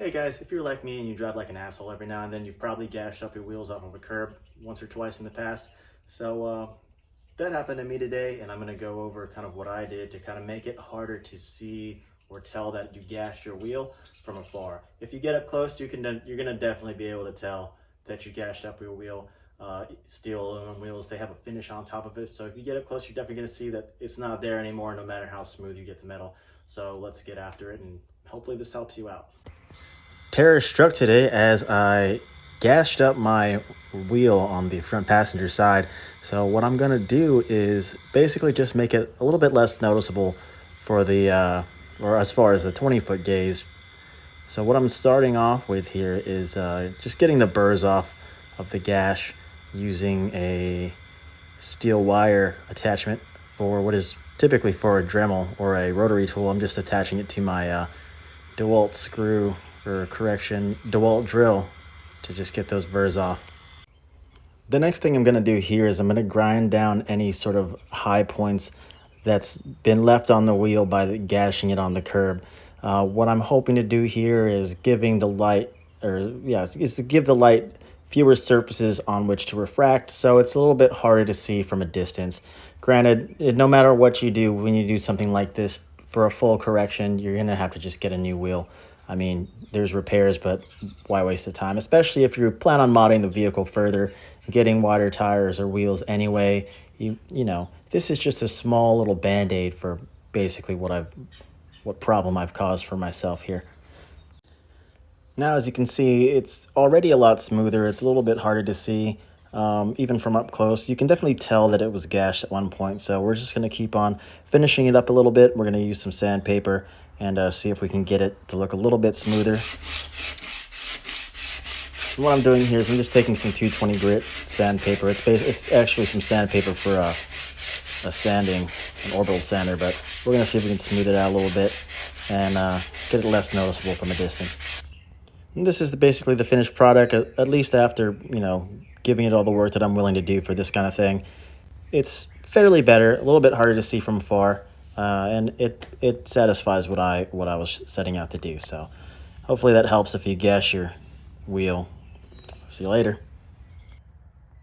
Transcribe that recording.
Hey guys, if you're like me and you drive like an asshole every now and then, you've probably gashed up your wheels off of a curb once or twice in the past. So that happened to me today, and I'm going to go over kind of what I did to kind of make it harder to see or tell that you gashed your wheel from afar. If you get up close, you're going to definitely be able to tell that you gashed up your wheel. Steel aluminum wheels, they have a finish on top of it, so if you get up close, you're definitely going to see that it's not there anymore, no matter how smooth you get the metal. So let's get after it, and hopefully this helps you out. Terror struck today as I gashed up my wheel on the front passenger side. So what I'm going to do is basically just make it a little bit less noticeable for the, or as far as the 20-foot gauge. So what I'm starting off with here is just getting the burrs off of the gash using a steel wire attachment for what is typically for a Dremel or a rotary tool. I'm just attaching it to my DeWalt screw, or correction, DeWalt drill, to just get those burrs off. The next thing I'm going to do here is I'm going to grind down any sort of high points that's been left on the wheel by gashing it on the curb. What I'm hoping to do here is giving the light, is to give the light fewer surfaces on which to refract, so it's a little bit harder to see from a distance. Granted, no matter what you do when you do something like this, for a full correction, you're going to have to just get a new wheel. I mean, there's repairs, but why waste the time? Especially if you plan on modding the vehicle further, getting wider tires or wheels anyway. You know, this is just a small little band-aid for basically what problem I've caused for myself here. Now, as you can see, it's already a lot smoother. It's a little bit harder to see, even from up close. You can definitely tell that it was gashed at one point, so we're just going to keep on finishing it up a little bit. We're going to use some sandpaper and see if we can get it to look a little bit smoother. And what I'm doing here is I'm just taking some 220 grit sandpaper. It's actually some sandpaper for a sanding, an orbital sander, but we're going to see if we can smooth it out a little bit and get it less noticeable from a distance. And this is basically the finished product, at least after, giving it all the work that I'm willing to do for this kind of thing. It's fairly better, a little bit harder to see from afar, and it satisfies what I was setting out to do. So hopefully that helps if you gash your wheel. See you later.